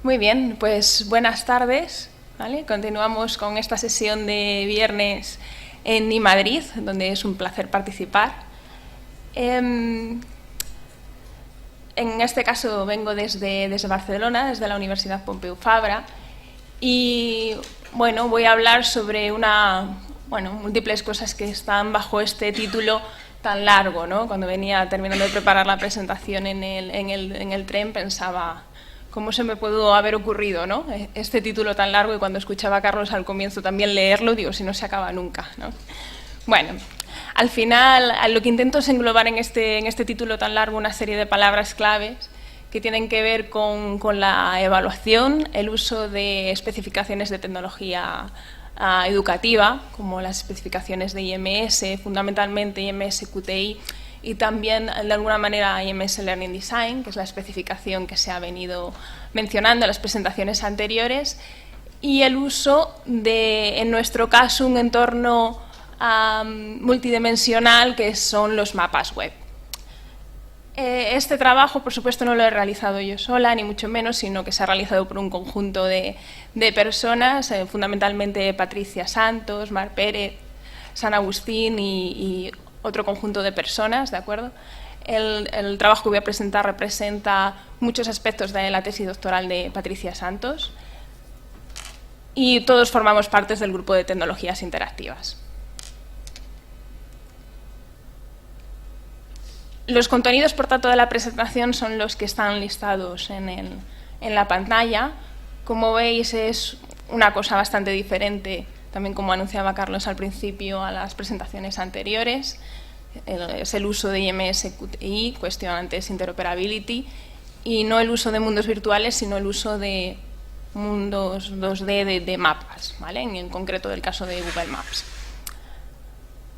Muy bien, pues buenas tardes. ¿Vale? Continuamos con esta sesión de viernes en Madrid, donde es un placer participar. En este caso vengo desde Barcelona, desde la Universidad Pompeu Fabra, y bueno, voy a hablar sobre múltiples cosas que están bajo este título tan largo, ¿no? Cuando venía terminando de preparar la presentación en el tren pensaba, ¿cómo se me pudo haber ocurrido, ¿no? Este título tan largo? Y cuando escuchaba a Carlos al comienzo también leerlo, digo, si no se acaba nunca, ¿no? Bueno, al final lo que intento es englobar en este título tan largo una serie de palabras claves que tienen que ver con la evaluación, el uso de especificaciones de tecnología educativa, como las especificaciones de IMS, fundamentalmente IMS QTI, y también de alguna manera IMS Learning Design, que es la especificación que se ha venido mencionando en las presentaciones anteriores, y el uso de, en nuestro caso, un entorno multidimensional que son los mapas web. Este trabajo, por supuesto, no lo he realizado yo sola, ni mucho menos, sino que se ha realizado por un conjunto de personas, fundamentalmente Patricia Santos, Mar Pérez, San Agustín y otro conjunto de personas, ¿de acuerdo? El trabajo que voy a presentar representa muchos aspectos de la tesis doctoral de Patricia Santos y todos formamos parte del grupo de tecnologías interactivas. Los contenidos, por tanto, de la presentación son los que están listados en la pantalla. Como veis, es una cosa bastante diferente, también como anunciaba Carlos al principio, a las presentaciones anteriores. Es el uso de IMS QTI, cuestionantes interoperability, y no el uso de mundos virtuales, sino el uso de mundos 2D de mapas, ¿vale? En concreto del caso de Google Maps.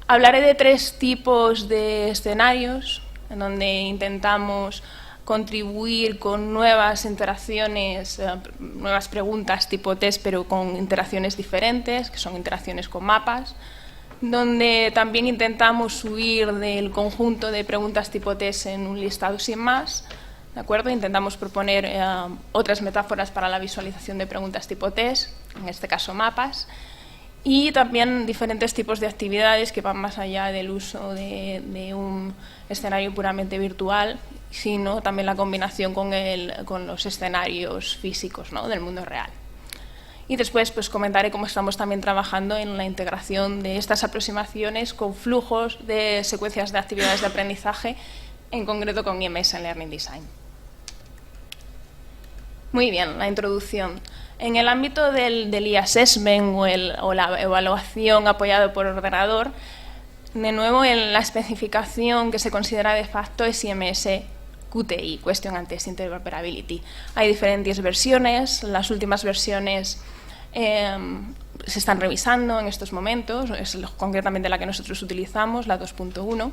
Hablaré de tres tipos de escenarios, en donde intentamos contribuir con nuevas interacciones, nuevas preguntas tipo test, pero con interacciones diferentes, que son interacciones con mapas, donde también intentamos huir del conjunto de preguntas tipo test en un listado sin más, ¿de acuerdo? Intentamos proponer otras metáforas para la visualización de preguntas tipo test, en este caso mapas, y también diferentes tipos de actividades que van más allá del uso de un escenario puramente virtual, sino también la combinación con los escenarios físicos, ¿no?, del mundo real. Y después pues comentaré cómo estamos también trabajando en la integración de estas aproximaciones con flujos de secuencias de actividades de aprendizaje, en concreto con IMS Learning Design. Muy bien, la introducción. En el ámbito del e-assessment o la evaluación apoyada por ordenador, de nuevo en la especificación que se considera de facto es IMS QTI, Question and Test Interoperability. Hay diferentes versiones, las últimas versiones se están revisando en estos momentos, es concretamente la que nosotros utilizamos, la 2.1.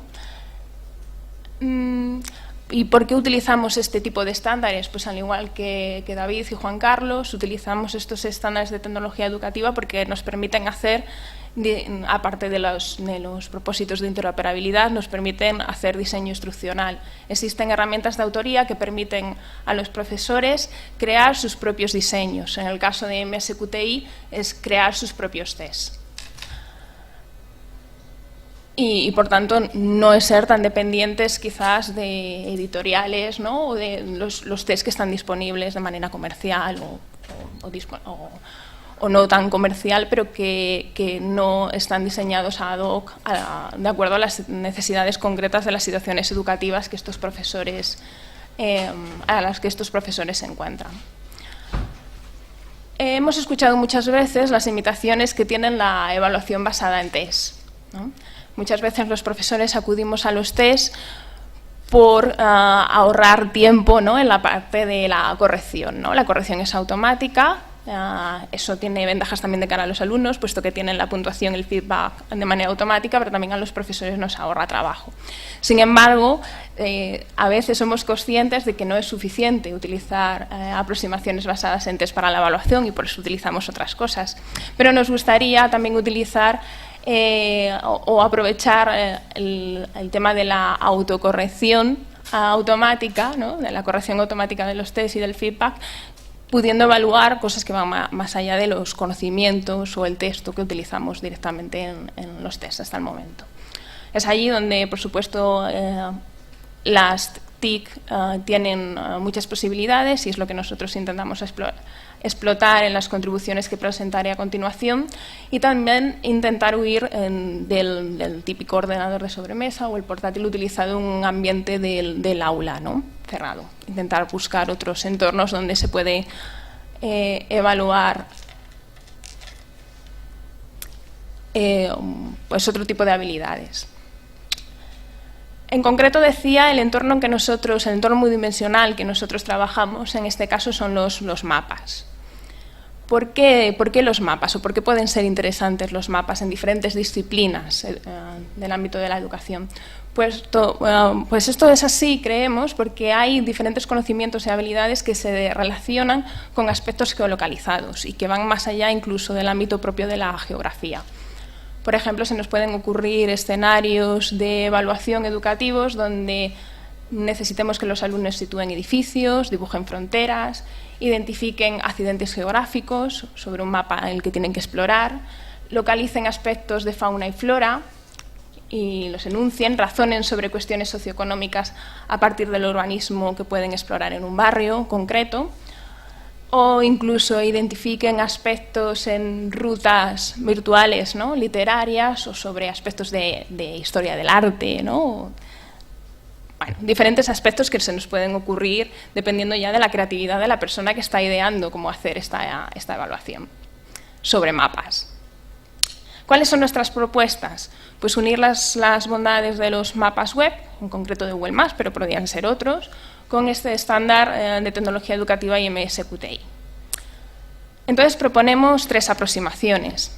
¿Y por qué utilizamos este tipo de estándares? Pues al igual que David y Juan Carlos, utilizamos estos estándares de tecnología educativa porque nos permiten hacer, aparte de los propósitos de interoperabilidad, nos permiten hacer diseño instruccional. Existen herramientas de autoría que permiten a los profesores crear sus propios diseños. En el caso de MSQTI es crear sus propios tests. Y por tanto, no es ser tan dependientes quizás de editoriales, ¿no?, o de los test que están disponibles de manera comercial o no tan comercial, pero que no están diseñados ad hoc de acuerdo a las necesidades concretas de las situaciones educativas que estos profesores, a las que estos profesores se encuentran. Hemos escuchado muchas veces las limitaciones que tienen la evaluación basada en test, ¿no? Muchas veces los profesores acudimos a los test por ahorrar tiempo, ¿no?, en la parte de la corrección, ¿no? La corrección es automática, eso tiene ventajas también de cara a los alumnos, puesto que tienen la puntuación, el feedback de manera automática, pero también a los profesores nos ahorra trabajo. Sin embargo, a veces somos conscientes de que no es suficiente utilizar aproximaciones basadas en test para la evaluación y por eso utilizamos otras cosas. Pero nos gustaría también utilizar o aprovechar el tema de la autocorrección automática, ¿no?, de la corrección automática de los test y del feedback, pudiendo evaluar cosas que van más allá de los conocimientos o el texto que utilizamos directamente en los tests hasta el momento. Es allí donde, por supuesto, las TIC tienen muchas posibilidades y es lo que nosotros intentamos explotar en las contribuciones que presentaré a continuación, y también intentar huir del típico ordenador de sobremesa o el portátil utilizado en un ambiente del aula, ¿no?, cerrado. Intentar buscar otros entornos donde se puede evaluar pues otro tipo de habilidades. En concreto, decía, el entorno multidimensional que nosotros trabajamos, en este caso, son los mapas. ¿Por qué los mapas? ¿O por qué pueden ser interesantes los mapas en diferentes disciplinas del ámbito de la educación? Pues esto es así, creemos, porque hay diferentes conocimientos y habilidades que se relacionan con aspectos geolocalizados y que van más allá incluso del ámbito propio de la geografía. Por ejemplo, se nos pueden ocurrir escenarios de evaluación educativos donde necesitemos que los alumnos sitúen edificios, dibujen fronteras, identifiquen accidentes geográficos sobre un mapa en el que tienen que explorar, localicen aspectos de fauna y flora y los enuncien, razonen sobre cuestiones socioeconómicas a partir del urbanismo que pueden explorar en un barrio concreto, o incluso identifiquen aspectos en rutas virtuales, ¿no?, literarias, o sobre aspectos de historia del arte, ¿no? Bueno, diferentes aspectos que se nos pueden ocurrir dependiendo ya de la creatividad de la persona que está ideando cómo hacer esta evaluación sobre mapas. ¿Cuáles son nuestras propuestas? Pues unir las bondades de los mapas web, en concreto de Google Maps, pero podrían ser otros, con este estándar de tecnología educativa IMS-QTI. Entonces proponemos 3 aproximaciones.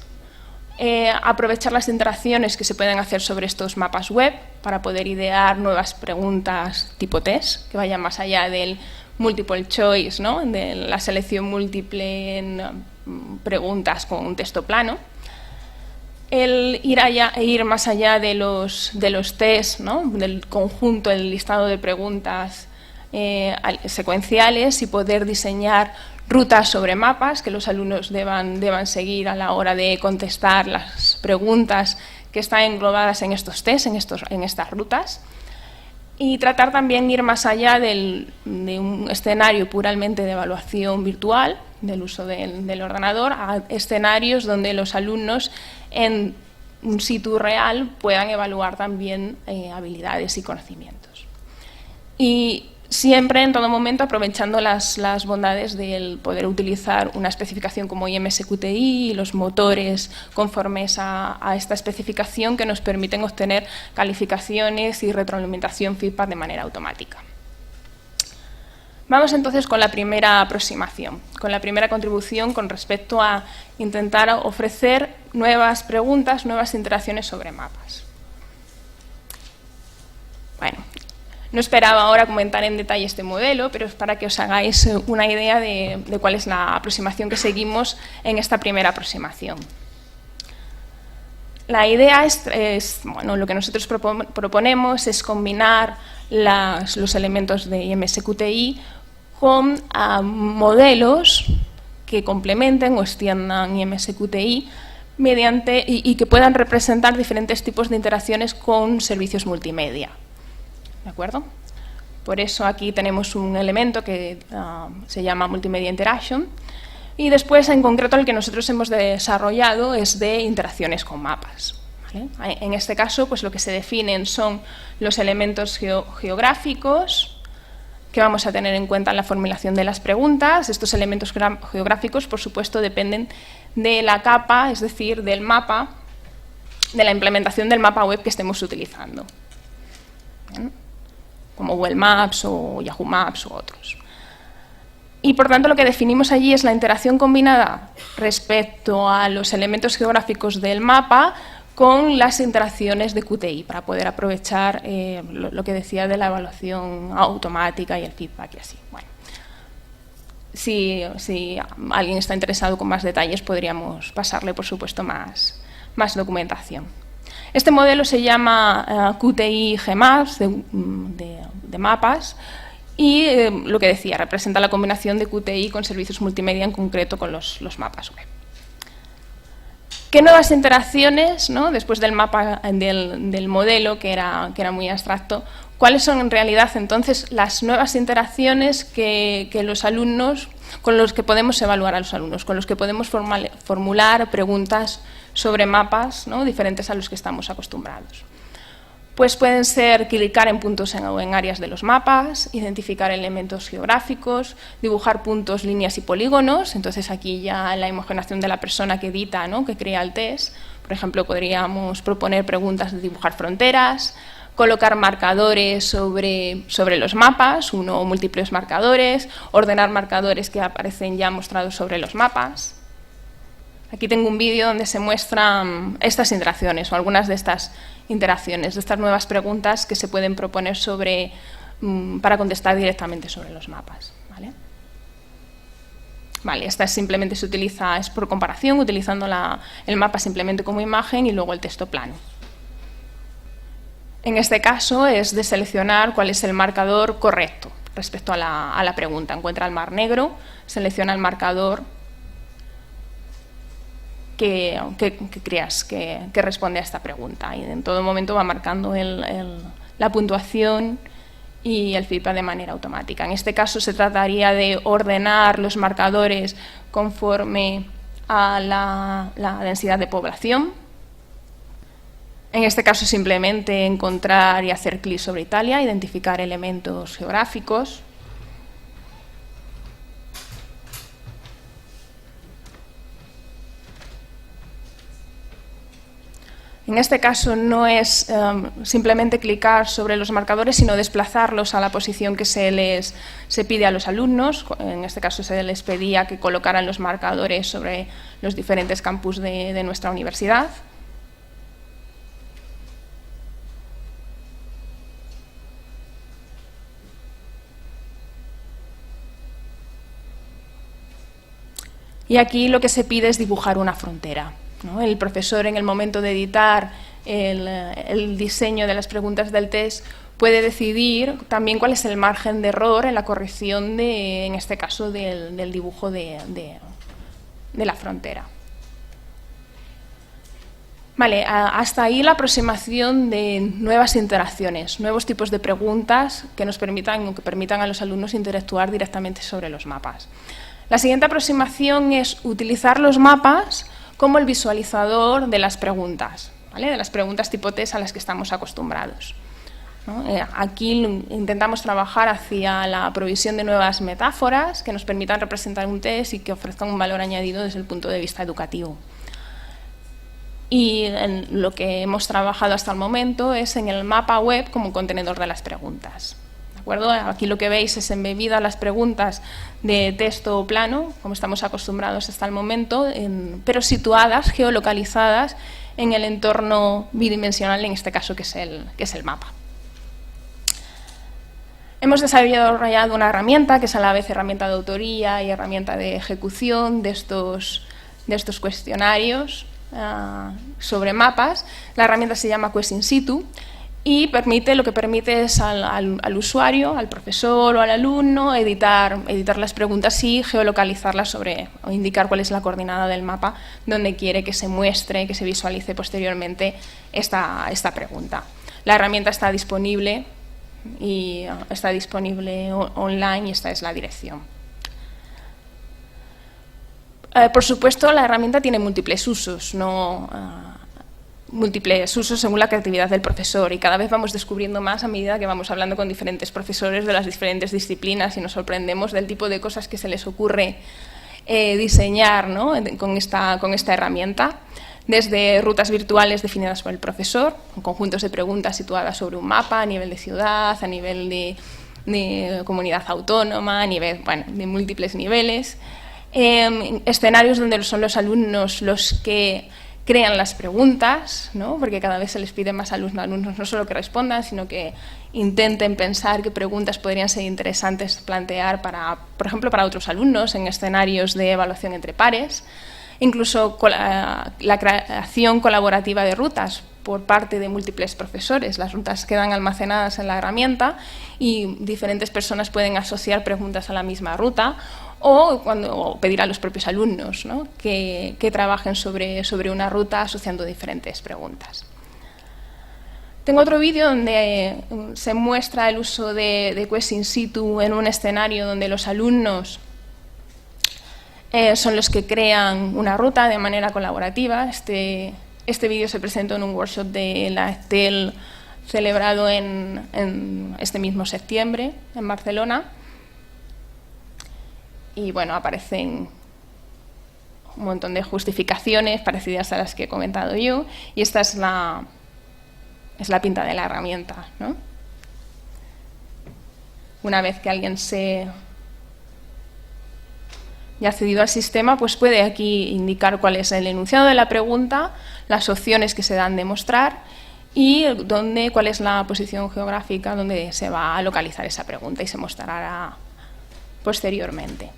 Aprovechar las interacciones que se pueden hacer sobre estos mapas web para poder idear nuevas preguntas tipo test, que vayan más allá del multiple choice, ¿no?, de la selección múltiple en preguntas con un texto plano. El ir más allá de los test, ¿no?, del conjunto, el listado de preguntas secuenciales, y poder diseñar rutas sobre mapas que los alumnos deban seguir a la hora de contestar las preguntas que están englobadas en estos test, en estas rutas. Y tratar también ir más allá de un escenario puramente de evaluación virtual, del uso del ordenador, a escenarios donde los alumnos en un sitio real puedan evaluar también habilidades y conocimientos. Y siempre, en todo momento, aprovechando las bondades del poder utilizar una especificación como IMS-QTI y los motores conformes a esta especificación que nos permiten obtener calificaciones y retroalimentación feedback de manera automática. Vamos entonces con la primera aproximación, con la primera contribución con respecto a intentar ofrecer nuevas preguntas, nuevas interacciones sobre mapas. Bueno, no esperaba ahora comentar en detalle este modelo, pero es para que os hagáis una idea de cuál es la aproximación que seguimos en esta primera aproximación. La idea bueno, lo que nosotros proponemos es combinar los elementos de IMS-QTI con modelos que complementen o extiendan IMS-QTI y que puedan representar diferentes tipos de interacciones con servicios multimedia. ¿De acuerdo? Por eso aquí tenemos un elemento que se llama Multimedia Interaction, y después, en concreto, el que nosotros hemos desarrollado es de interacciones con mapas, ¿vale? En este caso, pues lo que se definen son los elementos geográficos que vamos a tener en cuenta en la formulación de las preguntas. Estos elementos geográficos, por supuesto, dependen de la capa, es decir, del mapa, de la implementación del mapa web que estemos utilizando, ¿bien?, como Google Maps o Yahoo Maps u otros. Y, por tanto, lo que definimos allí es la interacción combinada respecto a los elementos geográficos del mapa con las interacciones de QTI, para poder aprovechar lo que decía de la evaluación automática y el feedback y así. Bueno, si alguien está interesado con más detalles, podríamos pasarle, por supuesto, más documentación. Este modelo se llama QTI GMaps, de mapas, Y lo que decía, representa la combinación de QTI con servicios multimedia, en concreto con los mapas web. ¿Qué nuevas interacciones, ¿no? Después del mapa del modelo, que era muy abstracto, cuáles son en realidad entonces las nuevas interacciones que los alumnos, con los que podemos evaluar a los alumnos, con los que podemos formular preguntas sobre mapas, ¿no? Diferentes a los que estamos acostumbrados? Pues pueden ser clicar en puntos o en áreas de los mapas, identificar elementos geográficos, dibujar puntos, líneas y polígonos. Entonces aquí ya la imaginación de la persona que edita, ¿no? Que crea el test. Por ejemplo, podríamos proponer preguntas de dibujar fronteras, colocar marcadores sobre los mapas, uno o múltiples marcadores, ordenar marcadores que aparecen ya mostrados sobre los mapas. Aquí tengo un vídeo donde se muestran estas interacciones o algunas de estas interacciones, de estas nuevas preguntas que se pueden proponer para contestar directamente sobre los mapas. Vale, esta simplemente es por comparación, utilizando el mapa simplemente como imagen y luego el texto plano. En este caso es de seleccionar cuál es el marcador correcto respecto a la pregunta. Encuentra el mar negro, selecciona el marcador que creas que responde a esta pregunta, y en todo momento va marcando la puntuación y el feedback de manera automática. En este caso se trataría de ordenar los marcadores conforme a la densidad de población. En este caso simplemente encontrar y hacer clic sobre Italia, identificar elementos geográficos. En este caso no es simplemente clicar sobre los marcadores, sino desplazarlos a la posición que se pide a los alumnos. En este caso se les pedía que colocaran los marcadores sobre los diferentes campus de nuestra universidad. Y aquí lo que se pide es dibujar una frontera, ¿no? El profesor, en el momento de editar el diseño de las preguntas del test, puede decidir también cuál es el margen de error en la corrección, en este caso, del dibujo de la frontera. Vale, hasta ahí la aproximación de nuevas interacciones, nuevos tipos de preguntas que nos permitan a los alumnos interactuar directamente sobre los mapas. La siguiente aproximación es utilizar los mapas como el visualizador de las preguntas, ¿vale? De las preguntas tipo test a las que estamos acostumbrados, ¿no? Aquí intentamos trabajar hacia la provisión de nuevas metáforas que nos permitan representar un test y que ofrezcan un valor añadido desde el punto de vista educativo. Y lo que hemos trabajado hasta el momento es en el mapa web como contenedor de las preguntas. ¿De acuerdo? Aquí lo que veis es embebidas las preguntas de texto plano, como estamos acostumbrados hasta el momento, pero situadas, geolocalizadas en el entorno bidimensional, en este caso que es el mapa. Hemos desarrollado una herramienta que es a la vez herramienta de autoría y herramienta de ejecución de estos cuestionarios sobre mapas. La herramienta se llama Quest In Situ y lo que permite es al usuario, al profesor o al alumno editar las preguntas y geolocalizarlas o indicar cuál es la coordenada del mapa donde quiere que se muestre, que se visualice posteriormente esta pregunta. La herramienta está disponible online y esta es la dirección. Por supuesto, la herramienta tiene múltiples usos, múltiples usos según la creatividad del profesor, y cada vez vamos descubriendo más a medida que vamos hablando con diferentes profesores de las diferentes disciplinas y nos sorprendemos del tipo de cosas que se les ocurre diseñar, ¿no? con esta herramienta. Desde rutas virtuales definidas por el profesor, conjuntos de preguntas situadas sobre un mapa a nivel de ciudad, a nivel de comunidad autónoma, de múltiples niveles. Escenarios donde son los alumnos los que crean las preguntas, ¿no? Porque cada vez se les pide más a los alumnos no solo que respondan, sino que intenten pensar qué preguntas podrían ser interesantes plantear, por ejemplo, para otros alumnos en escenarios de evaluación entre pares. Incluso la creación colaborativa de rutas por parte de múltiples profesores. Las rutas quedan almacenadas en la herramienta y diferentes personas pueden asociar preguntas a la misma ruta o pedir a los propios alumnos, ¿no?, que trabajen sobre una ruta asociando diferentes preguntas. Tengo otro vídeo donde se muestra el uso de Quest in situ en un escenario donde los alumnos son los que crean una ruta de manera colaborativa. Este vídeo se presentó en un workshop de la ECTEL celebrado en este mismo septiembre en Barcelona. Y bueno, aparecen un montón de justificaciones parecidas a las que he comentado yo. Y esta es la pinta de la herramienta, ¿no? Una vez que alguien ya ha accedido al sistema, pues puede aquí indicar cuál es el enunciado de la pregunta, las opciones que se dan de mostrar y cuál es la posición geográfica donde se va a localizar esa pregunta y se mostrará posteriormente.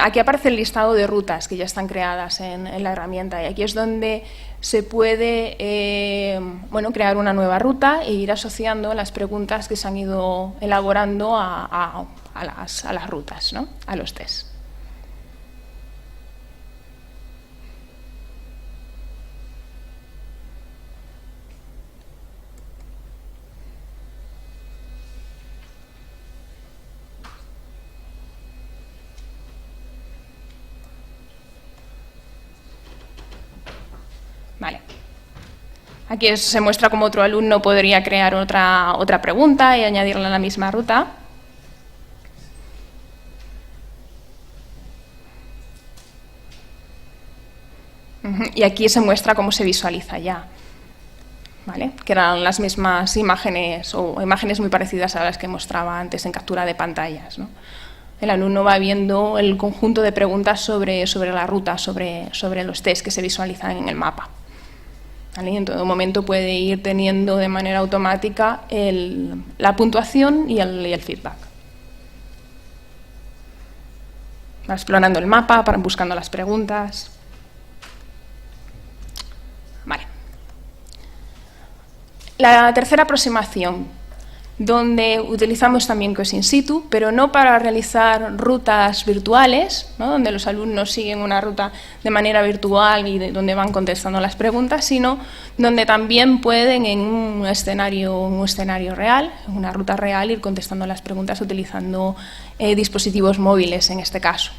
Aquí aparece el listado de rutas que ya están creadas en la herramienta y aquí es donde se puede crear una nueva ruta e ir asociando las preguntas que se han ido elaborando a las rutas, ¿no?, a los tests. Vale. Aquí se muestra cómo otro alumno podría crear otra pregunta y añadirla a la misma ruta. Y aquí se muestra cómo se visualiza ya, ¿vale?, que eran las mismas imágenes o imágenes muy parecidas a las que mostraba antes en captura de pantallas, ¿no? El alumno va viendo el conjunto de preguntas sobre la ruta, sobre los tests que se visualizan en el mapa. ¿Vale? Y en todo momento puede ir teniendo de manera automática la puntuación y el feedback. Va explorando el mapa, buscando las preguntas. Vale. La tercera aproximación, donde utilizamos también Quest in situ, pero no para realizar rutas virtuales, ¿no?, donde los alumnos siguen una ruta de manera virtual y donde van contestando las preguntas, sino donde también pueden en un escenario real, en una ruta real, ir contestando las preguntas utilizando dispositivos móviles en este caso.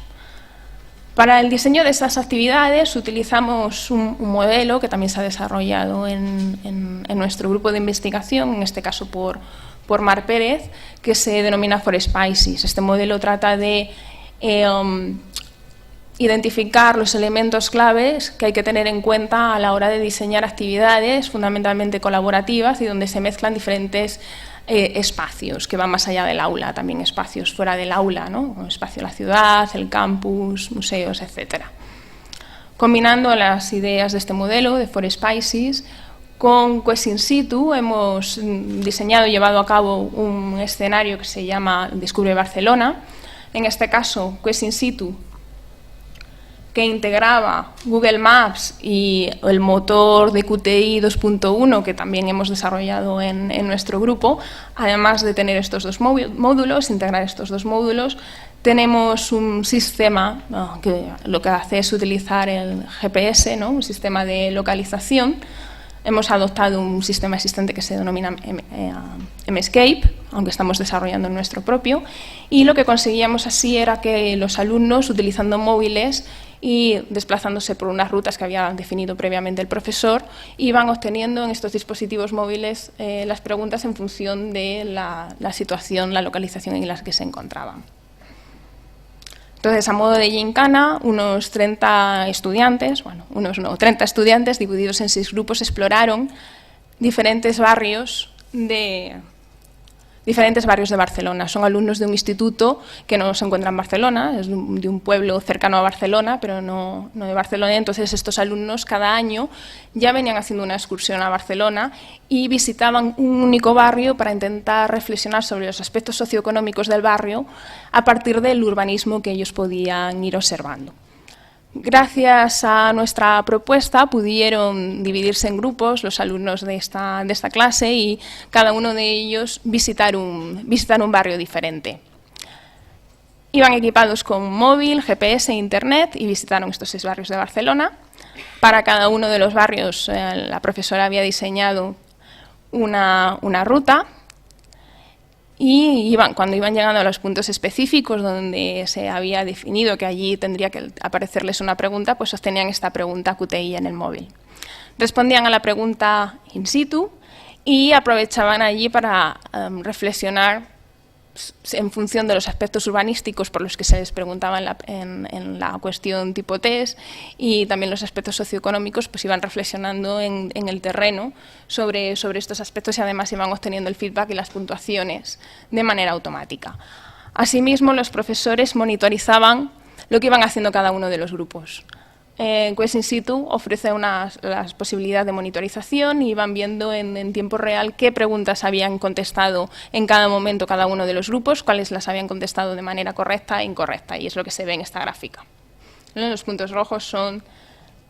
Para el diseño de estas actividades utilizamos un modelo que también se ha desarrollado en nuestro grupo de investigación, en este caso por Mar Pérez, que se denomina ForSpices. Este modelo trata de identificar los elementos claves que hay que tener en cuenta a la hora de diseñar actividades fundamentalmente colaborativas y donde se mezclan diferentes espacios que van más allá del aula, también espacios fuera del aula, ¿no?, un espacio de la ciudad, el campus, museos, etc. Combinando las ideas de este modelo de ForSpices con Quest in situ, hemos diseñado y llevado a cabo un escenario que se llama Descubre Barcelona. En este caso, Quest in situ, que integraba Google Maps y el motor de QTI 2.1, que también hemos desarrollado en nuestro grupo. Además de tener estos dos módulos, integrar estos dos módulos, tenemos un sistema que lo que hace es utilizar el GPS, ¿no?, un sistema de localización. Hemos adoptado un sistema existente que se denomina Mscape, aunque estamos desarrollando el nuestro propio, y lo que conseguíamos así era que los alumnos, utilizando móviles y desplazándose por unas rutas que había definido previamente el profesor, iban obteniendo en estos dispositivos móviles las preguntas en función de la situación, la localización en la que se encontraban. Entonces, a modo de gincana, unos 30 estudiantes, 30 estudiantes divididos en 6 grupos exploraron diferentes barrios de diferentes barrios de Barcelona. Son alumnos de un instituto que no se encuentra en Barcelona, es de un pueblo cercano a Barcelona, pero no de Barcelona. Entonces, estos alumnos cada año ya venían haciendo una excursión a Barcelona y visitaban un único barrio para intentar reflexionar sobre los aspectos socioeconómicos del barrio a partir del urbanismo que ellos podían ir observando. Gracias a nuestra propuesta pudieron dividirse en grupos los alumnos de esta clase y cada uno de ellos visitar un barrio diferente. Iban equipados con móvil, GPS e Internet y visitaron estos 6 barrios de Barcelona. Para cada uno de los barrios la profesora había diseñado una ruta. Y cuando iban llegando a los puntos específicos donde se había definido que allí tendría que aparecerles una pregunta, pues sostenían esta pregunta QTI en el móvil. Respondían a la pregunta in situ y aprovechaban allí para reflexionar en función de los aspectos urbanísticos por los que se les preguntaba en la cuestión tipo test, y también los aspectos socioeconómicos, pues iban reflexionando en el terreno sobre estos aspectos y además iban obteniendo el feedback y las puntuaciones de manera automática. Asimismo, los profesores monitorizaban lo que iban haciendo cada uno de los grupos. Quest in situ ofrece las posibilidades de monitorización y van viendo en tiempo real qué preguntas habían contestado en cada momento cada uno de los grupos, cuáles las habían contestado de manera correcta e incorrecta, y es lo que se ve en esta gráfica. Los puntos rojos son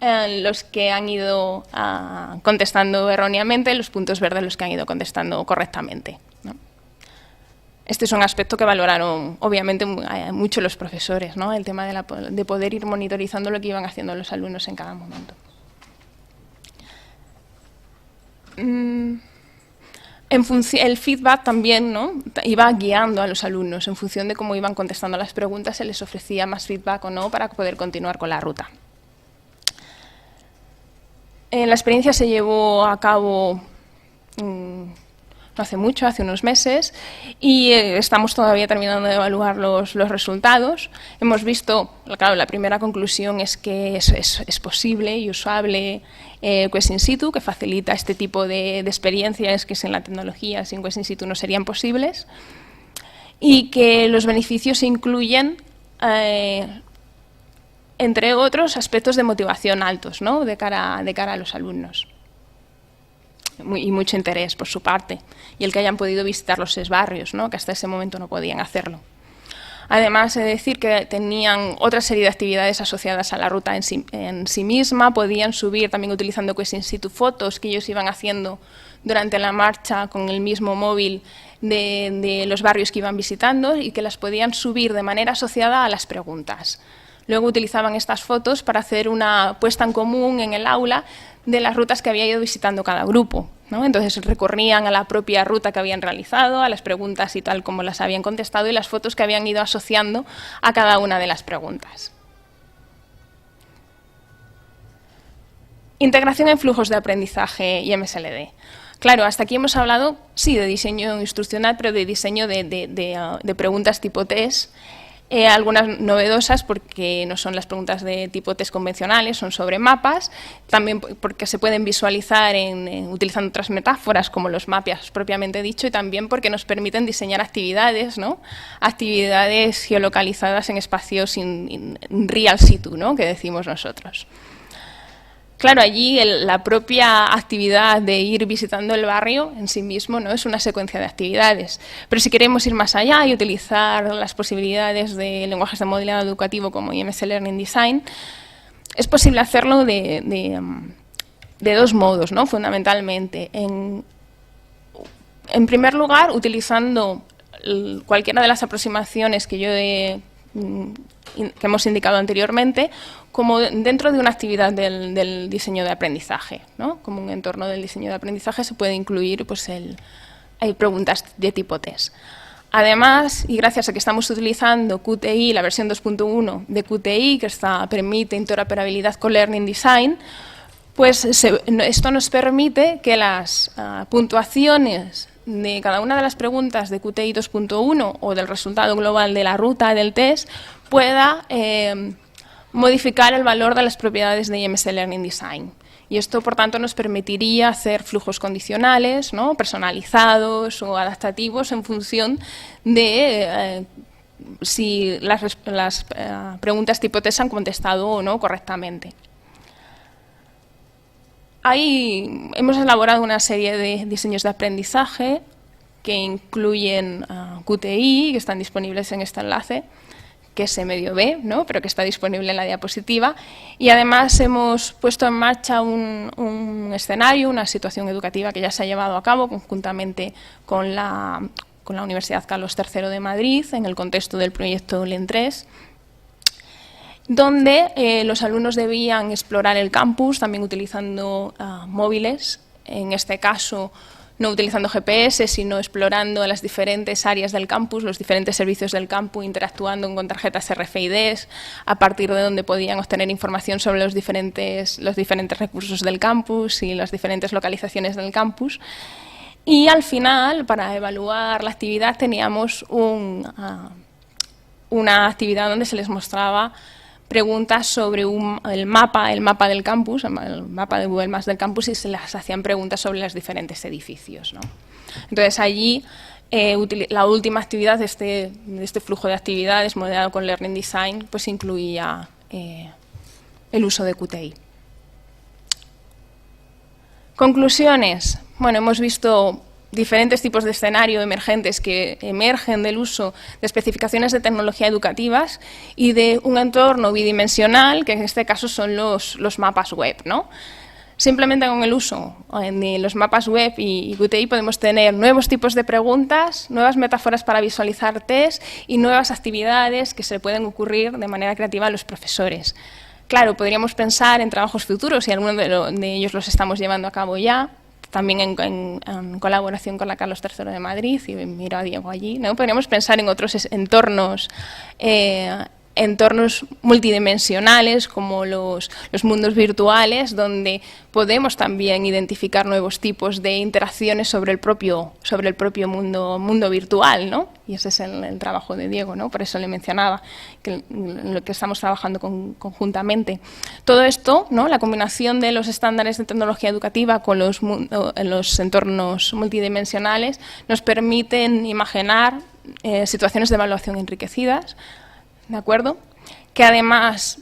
los que han ido contestando erróneamente, los puntos verdes los que han ido contestando correctamente, ¿no? Este es un aspecto que valoraron, obviamente, mucho los profesores, ¿no? El tema de poder ir monitorizando lo que iban haciendo los alumnos en cada momento. El feedback también, ¿no?, iba guiando a los alumnos. En función de cómo iban contestando las preguntas, se les ofrecía más feedback o no para poder continuar con la ruta. La experiencia se llevó a cabo no hace mucho, hace unos meses, y estamos todavía terminando de evaluar los resultados. Hemos visto, claro, la primera conclusión es que es posible y usable Quest in situ, que facilita este tipo de experiencias que sin la tecnología, sin Quest in situ no serían posibles, y que los beneficios incluyen, entre otros, aspectos de motivación altos, ¿no?, de cara a los alumnos. Y mucho interés por su parte, y el que hayan podido visitar los 6 barrios, ¿no?, que hasta ese momento no podían hacerlo. Además, he de decir que tenían otra serie de actividades asociadas a la ruta en sí misma, podían subir también utilizando Quest in situ fotos que ellos iban haciendo durante la marcha con el mismo móvil de los barrios que iban visitando y que las podían subir de manera asociada a las preguntas. Luego utilizaban estas fotos para hacer una puesta en común en el aula de las rutas que había ido visitando cada grupo, ¿no? Entonces recorrían a la propia ruta que habían realizado, a las preguntas y tal como las habían contestado y las fotos que habían ido asociando a cada una de las preguntas. Integración en flujos de aprendizaje y MSLD. Claro, hasta aquí hemos hablado, sí, de diseño instruccional, pero de diseño de preguntas tipo test. Algunas novedosas porque no son las preguntas de tipo test convencionales, son sobre mapas, también porque se pueden visualizar utilizando otras metáforas como los mapas propiamente dicho, y también porque nos permiten diseñar actividades, ¿no?, actividades geolocalizadas en espacios in real situ, ¿no?, que decimos nosotros. Claro, allí la propia actividad de ir visitando el barrio en sí mismo no es una secuencia de actividades, pero si queremos ir más allá y utilizar las posibilidades de lenguajes de modelado educativo como IMC Learning Design, es posible hacerlo de 2 modos, ¿no?, fundamentalmente. En primer lugar, utilizando cualquiera de las aproximaciones que hemos indicado anteriormente, como dentro de una actividad del diseño de aprendizaje, ¿no? Como un entorno del diseño de aprendizaje se puede incluir, pues, hay preguntas de tipo test. Además, y gracias a que estamos utilizando QTI, la versión 2.1 de QTI, que permite interoperabilidad con Learning Design, pues esto nos permite que las puntuaciones de cada una de las preguntas de QTI 2.1 o del resultado global de la ruta del test pueda modificar el valor de las propiedades de IMC Learning Design. Y esto, por tanto, nos permitiría hacer flujos condicionales, ¿no?, personalizados o adaptativos en función de si las preguntas tipo test han contestado o no correctamente. Ahí hemos elaborado una serie de diseños de aprendizaje que incluyen QTI, que están disponibles en este enlace, que es medio B, ¿no?, pero que está disponible en la diapositiva. Y además hemos puesto en marcha un escenario, una situación educativa que ya se ha llevado a cabo conjuntamente con la Universidad Carlos III de Madrid, en el contexto del proyecto LEN3, donde los alumnos debían explorar el campus, también utilizando móviles, en este caso no utilizando GPS, sino explorando las diferentes áreas del campus, los diferentes servicios del campus, interactuando con tarjetas RFID, a partir de donde podían obtener información sobre los diferentes recursos del campus y las diferentes localizaciones del campus. Y al final, para evaluar la actividad, teníamos una actividad donde se les mostraba preguntas sobre el mapa del campus, el mapa de Google Maps del campus, y se les hacían preguntas sobre los diferentes edificios, ¿no? Entonces allí la última actividad de este flujo de actividades modelado con Learning Design pues incluía el uso de QTI. Conclusiones. Bueno, hemos visto diferentes tipos de escenario emergentes que emergen del uso de especificaciones de tecnología educativas y de un entorno bidimensional, que en este caso son los mapas web, ¿no? Simplemente con el uso de los mapas web y QTI podemos tener nuevos tipos de preguntas, nuevas metáforas para visualizar test y nuevas actividades que se pueden ocurrir de manera creativa a los profesores. Claro, podríamos pensar en trabajos futuros y algunos de ellos los estamos llevando a cabo ya, también en colaboración con la Carlos III de Madrid, y miro a Diego allí, ¿no? Podríamos pensar en otros entornos multidimensionales como los mundos virtuales, donde podemos también identificar nuevos tipos de interacciones sobre el propio mundo virtual, ¿no? Y ese es el trabajo de Diego, ¿no? Por eso le mencionaba lo que estamos trabajando conjuntamente. Todo esto, ¿no?, la combinación de los estándares de tecnología educativa con los entornos multidimensionales nos permiten imaginar situaciones de evaluación enriquecidas, ¿de acuerdo?, que además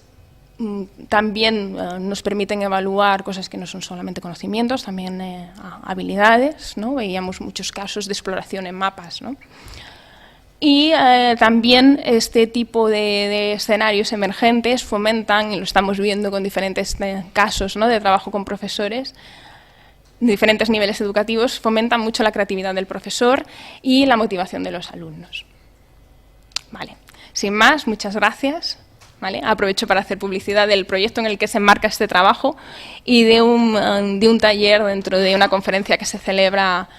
también nos permiten evaluar cosas que no son solamente conocimientos, también habilidades, ¿no? Veíamos muchos casos de exploración en mapas, ¿no? Y también este tipo de escenarios emergentes fomentan, y lo estamos viendo con diferentes casos, ¿no?, de trabajo con profesores, de diferentes niveles educativos, fomentan mucho la creatividad del profesor y la motivación de los alumnos. Vale. Sin más, muchas gracias. ¿Vale? Aprovecho para hacer publicidad del proyecto en el que se enmarca este trabajo y de un taller dentro de una conferencia que se celebra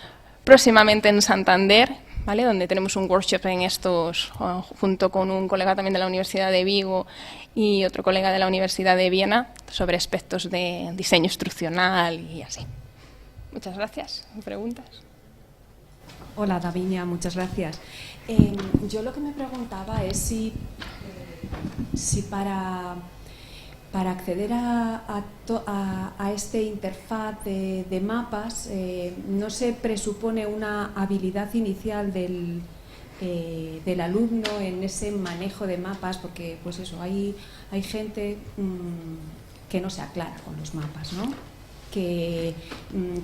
próximamente en Santander, ¿vale?, donde tenemos un workshop en estos, junto con un colega también de la Universidad de Vigo y otro colega de la Universidad de Viena, sobre aspectos de diseño instruccional y así. Muchas gracias. ¿Preguntas? Hola, Davinia, muchas gracias. Yo lo que me preguntaba es si para acceder a este interfaz de mapas no se presupone una habilidad inicial del alumno en ese manejo de mapas, porque pues eso, hay gente que no se aclara con los mapas, ¿no? Que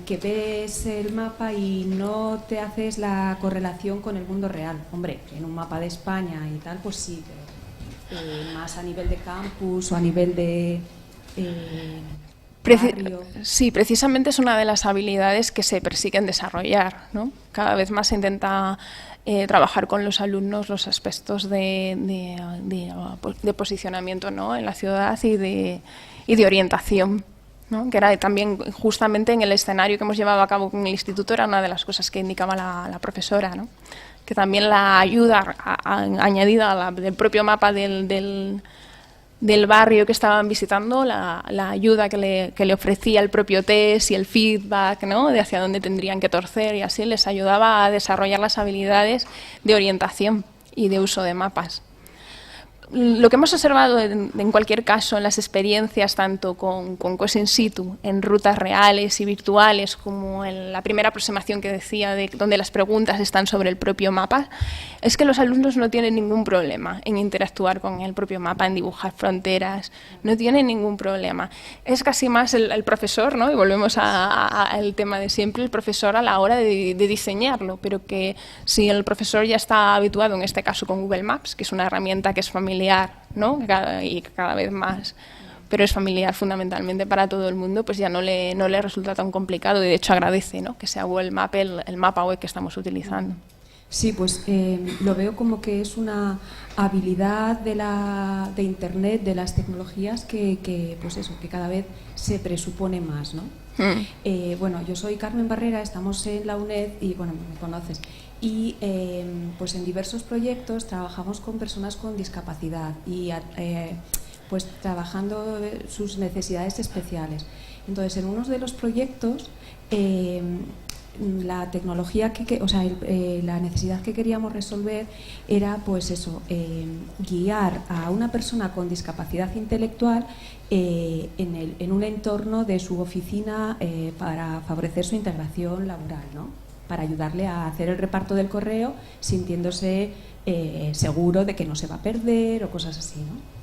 ves el mapa y no te haces la correlación con el mundo real. Hombre, en un mapa de España y tal, pues sí, más a nivel de campus o a nivel de barrio. Sí, precisamente es una de las habilidades que se persiguen desarrollar, ¿no? Cada vez más se intenta trabajar con los alumnos los aspectos de posicionamiento, ¿no?, en la ciudad y de orientación, ¿no?, que era también justamente en el escenario que hemos llevado a cabo con el instituto, era una de las cosas que indicaba la profesora, ¿no?, que también la ayuda añadida del propio mapa del barrio que estaban visitando, la ayuda que le ofrecía el propio test y el feedback, ¿no?, de hacia dónde tendrían que torcer, y así les ayudaba a desarrollar las habilidades de orientación y de uso de mapas. lo que hemos observado en cualquier caso en las experiencias tanto con cosas in situ, en rutas reales y virtuales, como en la primera aproximación que decía, donde las preguntas están sobre el propio mapa, es que los alumnos no tienen ningún problema en interactuar con el propio mapa, en dibujar fronteras, no tienen ningún problema. Es casi más el profesor, ¿no? Y volvemos al tema de siempre, el profesor a la hora de diseñarlo, pero que si el profesor ya está habituado, en este caso con Google Maps, que es una herramienta que es familiar, ¿no? Y cada vez más, pero es familiar fundamentalmente para todo el mundo, pues ya no le resulta tan complicado, y de hecho agradece, ¿no?, que sea Google Maps el mapa web que estamos utilizando. Sí, pues lo veo como que es una habilidad de Internet, de las tecnologías, pues eso, que cada vez se presupone más, ¿no? Bueno, yo soy Carmen Barrera, estamos en la UNED y, bueno, me conoces. Y pues en diversos proyectos trabajamos con personas con discapacidad y pues trabajando sus necesidades especiales. Entonces, en uno de los proyectos, la tecnología la necesidad que queríamos resolver era, pues eso, guiar a una persona con discapacidad intelectual en un entorno de su oficina para favorecer su integración laboral, ¿no? Para ayudarle a hacer el reparto del correo sintiéndose seguro de que no se va a perder o cosas así, ¿no?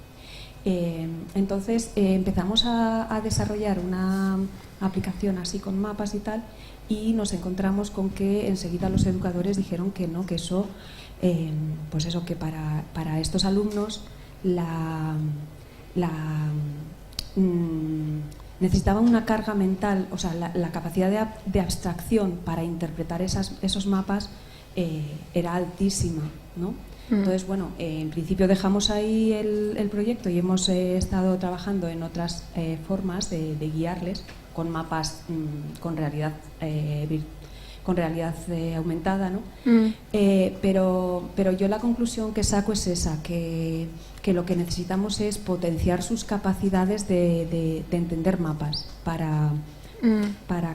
Entonces empezamos a desarrollar una aplicación así con mapas y tal, y nos encontramos con que enseguida los educadores dijeron que no, que eso, pues eso, que para estos alumnos necesitaban una carga mental, o sea, la capacidad de abstracción para interpretar esos mapas era altísima, ¿no? Entonces, bueno, en principio dejamos ahí el proyecto y hemos estado trabajando en otras formas de guiarles con mapas con realidad aumentada, ¿no? Pero yo la conclusión que saco es esa, que lo que necesitamos es potenciar sus capacidades de entender mapas para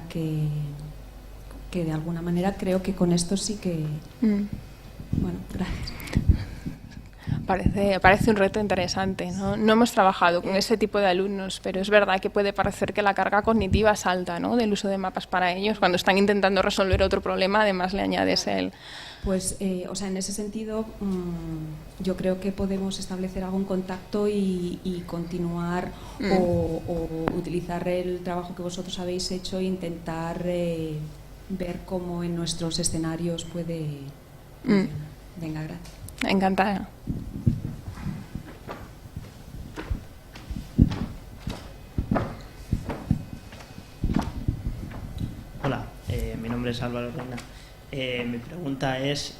que de alguna manera, creo que con esto sí que... Bueno, gracias. Parece un reto interesante, ¿no? No hemos trabajado con ese tipo de alumnos, pero es verdad que puede parecer que la carga cognitiva es alta, ¿no?, del uso de mapas para ellos. Cuando están intentando resolver otro problema, además le añades el... Pues, o sea, en ese sentido, yo creo que podemos establecer algún contacto y continuar o utilizar el trabajo que vosotros habéis hecho e intentar ver cómo en nuestros escenarios puede funcionar. Venga, gracias. Encantada. Hola, mi nombre es Álvaro Reina. Mi pregunta es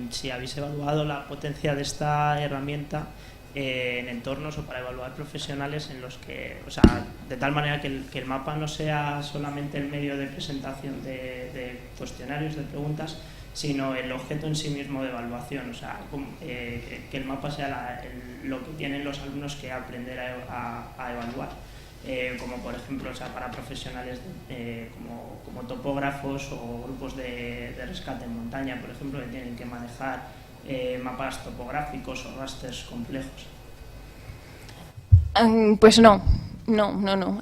si habéis evaluado la potencia de esta herramienta en entornos o para evaluar profesionales en los que, o sea, de tal manera que el mapa no sea solamente el medio de presentación de cuestionarios, de preguntas, sino el objeto en sí mismo de evaluación, o sea, que el mapa sea lo que tienen los alumnos que aprender a evaluar, como por ejemplo, o sea, para profesionales como topógrafos o grupos de rescate en montaña, por ejemplo, que tienen que manejar mapas topográficos o rasters complejos. Pues no.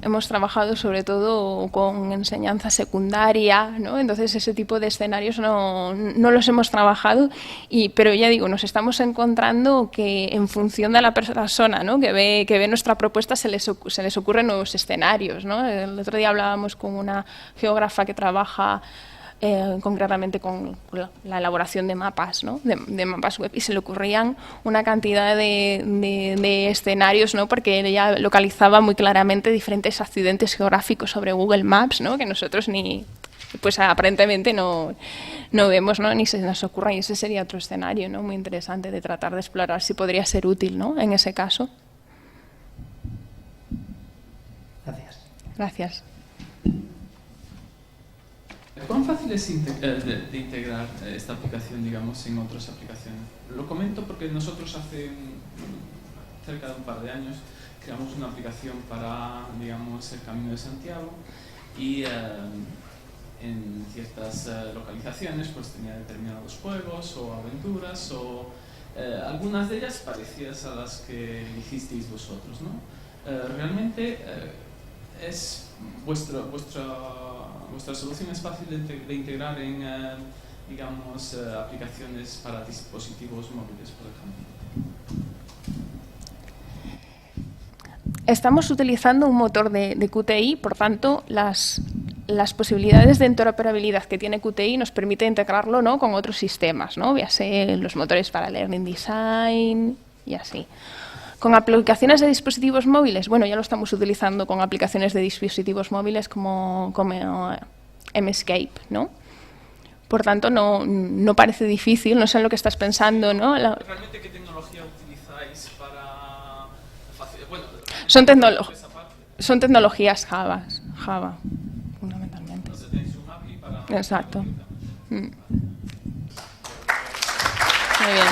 Hemos trabajado sobre todo con enseñanza secundaria, ¿no? Entonces ese tipo de escenarios no los hemos trabajado, pero ya digo, nos estamos encontrando que en función de la persona, ¿no?, que ve nuestra propuesta se les ocurren nuevos escenarios, ¿no? El otro día hablábamos con una geógrafa que trabaja concretamente con la elaboración de mapas, ¿no?, de mapas web, y se le ocurrían una cantidad de escenarios, ¿no?, porque ella localizaba muy claramente diferentes accidentes geográficos sobre Google Maps, ¿no?, que nosotros pues aparentemente no vemos, ¿no?, ni se nos ocurra, y ese sería otro escenario, ¿no?, muy interesante de tratar de explorar si podría ser útil, ¿no?, en ese caso. Gracias. ¿Cuán fácil es de integrar esta aplicación, digamos, en otras aplicaciones? Lo comento porque nosotros hace cerca de un par de años creamos una aplicación para, digamos, el Camino de Santiago, y en ciertas localizaciones pues tenía determinados juegos o aventuras o algunas de ellas parecidas a las que hicisteis vosotros, ¿no? Realmente vuestra solución es fácil de integrar en, digamos, aplicaciones para dispositivos móviles, por ejemplo. Estamos utilizando un motor de QTI, por tanto, las posibilidades de interoperabilidad que tiene QTI nos permite integrarlo, ¿no?, con otros sistemas, ¿no?, ya sea los motores para Learning Design y así. Con aplicaciones de dispositivos móviles, bueno, ya lo estamos utilizando con aplicaciones de dispositivos móviles como Mscape, ¿no? Por tanto, no parece difícil, no sé en lo que estás pensando, ¿no? ¿Realmente qué tecnología utilizáis para...? Bueno, son tecnologías Java, fundamentalmente. Entonces tenéis un API para... Exacto. Muy bien.